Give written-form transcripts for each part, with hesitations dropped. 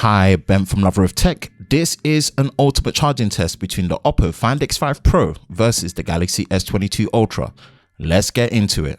Hi, Ben from Lover of Tech. This is an ultimate charging test between the Oppo Find X5 Pro versus the Galaxy S22 Ultra. Let's get into it.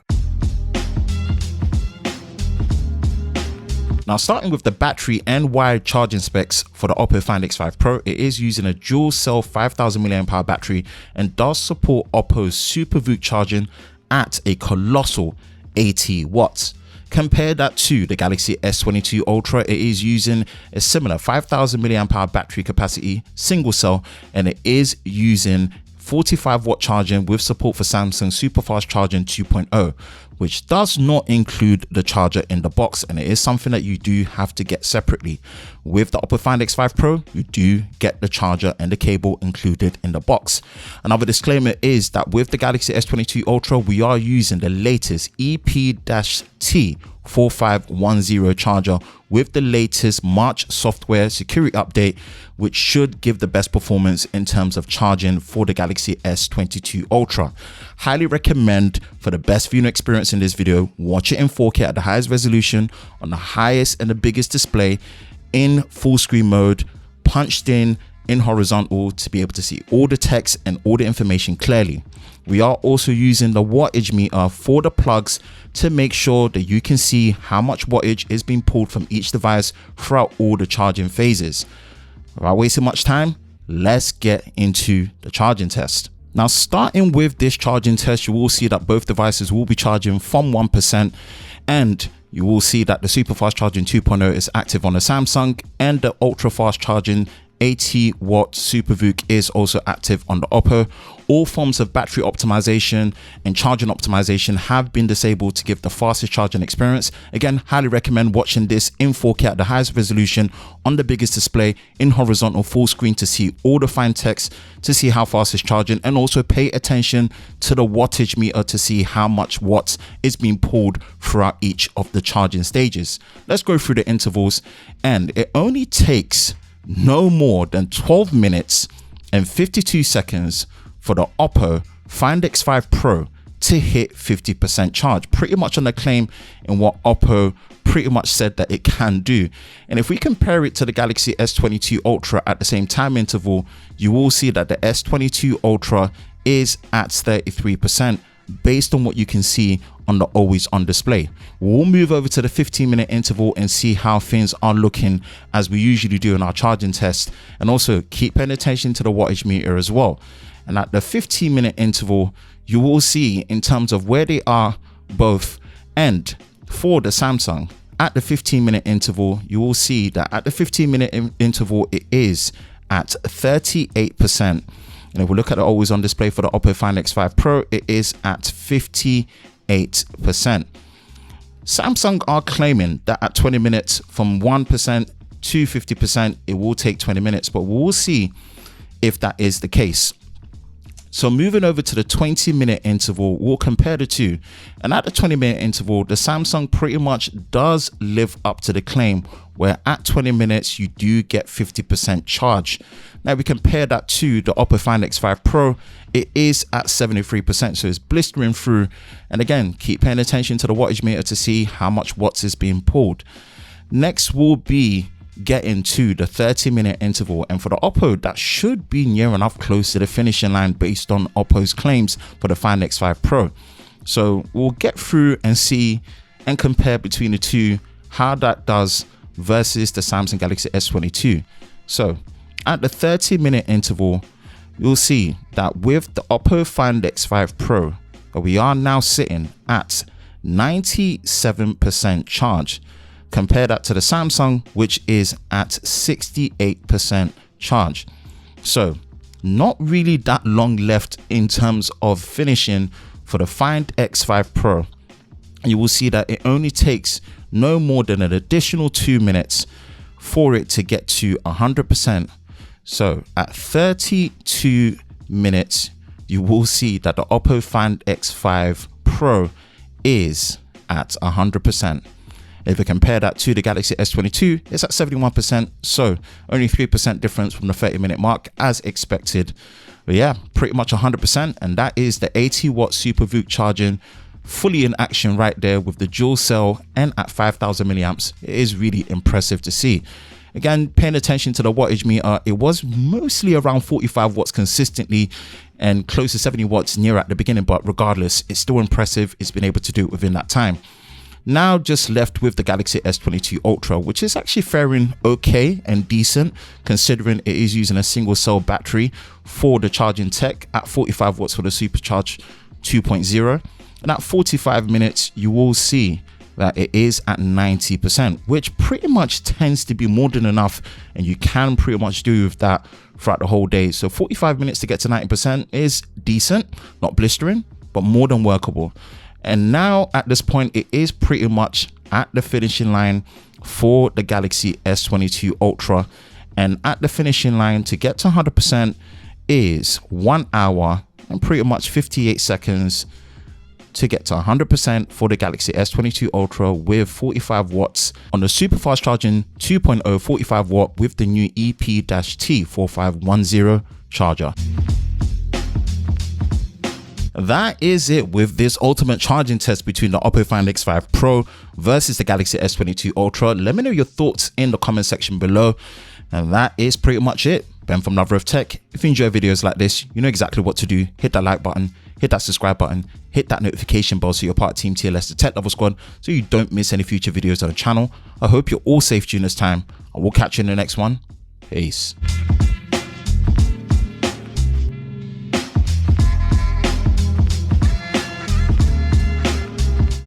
Now, starting with the battery and wired charging specs for the Oppo Find X5 Pro, it is using a dual cell 5000 mAh battery and does support Oppo's Super VOOC charging at a colossal 80 watts. Compare that to the Galaxy S22 Ultra, it is using a similar 5000 mAh battery capacity, single cell, and it is using 45 watt charging with support for Samsung Superfast Charging 2.0, which does not include the charger in the box, and it is something that you do have to get separately. With the Oppo Find X5 Pro, you do get the charger and the cable included in the box. Another disclaimer is that with the Galaxy S22 Ultra, we are using the latest EP-T 4510 charger with the latest March software security update, which should give the best performance in terms of charging for the Galaxy S22 Ultra. Highly recommend, for the best viewing experience in this video, watch it in 4K at the highest resolution on the highest and the biggest display in full screen mode, punched in horizontal to be able to see all the text and all the information clearly. We are also using the wattage meter for the plugs to make sure that you can see how much wattage is being pulled from each device throughout all the charging phases. Without wasting much time, let's get into the charging test. Now, starting with this charging test, you will see that both devices will be charging from 1%, and you will see that the Superfast Charging 2.0 is active on the Samsung, and the Ultra Fast Charging 80 watt Super VOOC is also active on the Oppo. All forms of battery optimization and charging optimization have been disabled to give the fastest charging experience. Again, highly recommend watching this in 4K at the highest resolution on the biggest display in horizontal full screen to see all the fine text, to see how fast it's charging, and also pay attention to the wattage meter to see how much watts is being pulled throughout each of the charging stages. Let's go through the intervals, and it only takes no more than 12 minutes and 52 seconds for the Oppo Find X5 Pro to hit 50% charge, pretty much on the claim in what Oppo pretty much said that it can do. And if we compare it to the Galaxy S22 Ultra at the same time interval, you will see that the S22 Ultra is at 33%. based on what you can see on the always on display. We'll move over to the 15-minute interval and see how things are looking, as we usually do in our charging test, and also keep paying attention to the wattage meter as well. And at the 15-minute interval, you will see in terms of where they are both, and for the Samsung at the 15-minute interval, you will see that at the 15-minute interval it is at 38%. And if we look at the always on display for the Oppo Find X5 Pro, it is at 58%. Samsung are claiming that at 20 minutes from 1% to 50%, it will take 20 minutes, but we'll see if that is the case. So moving over to the 20-minute interval, we'll compare the two. And at the 20-minute interval, the Samsung pretty much does live up to the claim, where at 20 minutes, you do get 50% charge. Now we compare that to the Oppo Find X5 Pro, it is at 73%, so it's blistering through. And again, keep paying attention to the wattage meter to see how much watts is being pulled. Next will be getting to the 30-minute interval, and for the Oppo, that should be near enough close to the finishing line based on Oppo's claims for the Find X5 Pro. So we'll get through and see and compare between the two how that does versus the Samsung Galaxy S22. So at the 30-minute interval, you'll see that with the Oppo Find X5 Pro, we are now sitting at 97% charge. Compare that to the Samsung, which is at 68% charge. So not really that long left in terms of finishing for the Find X5 Pro. You will see that it only takes no more than an additional 2 minutes for it to get to 100%. So at 32 minutes, you will see that the Oppo Find X5 Pro is at 100%. If we compare that to the Galaxy S22, it's at 71%, so only 3% difference from the 30-minute mark as expected. But yeah, pretty much 100%, and that is the 80 watt Super VOOC charging fully in action right there with the dual cell and at 5,000 milliamps. It is really impressive to see. Again, paying attention to the wattage meter, it was mostly around 45 watts consistently and close to 70 watts near at the beginning, but regardless, it's still impressive. It's been able to do it within that time. Now just left with the Galaxy S22 Ultra, which is actually faring okay and decent considering it is using a single cell battery for the charging tech at 45 watts for the Supercharge 2.0. And at 45 minutes, you will see that it is at 90%, which pretty much tends to be more than enough. And you can pretty much do with that throughout the whole day. So 45 minutes to get to 90% is decent, not blistering, but more than workable. And now at this point, it is pretty much at the finishing line for the Galaxy S22 Ultra. And at the finishing line to get to 100% is 1 hour and pretty much 58 seconds to get to 100% for the Galaxy S22 Ultra with 45 watts on the super fast charging 2.0 45 watt with the new EP-T4510 charger. That is it with this ultimate charging test between the Oppo Find X5 Pro versus the Galaxy S22 Ultra. Let me know your thoughts in the comment section below. And that is pretty much it. Ben from Lover of Tech. If you enjoy videos like this, you know exactly what to do. Hit that like button, hit that subscribe button, hit that notification bell so you're part of Team TLS, the Tech Lover Squad, so you don't miss any future videos on the channel. I hope you're all safe during this time. I will catch you in the next one. Peace.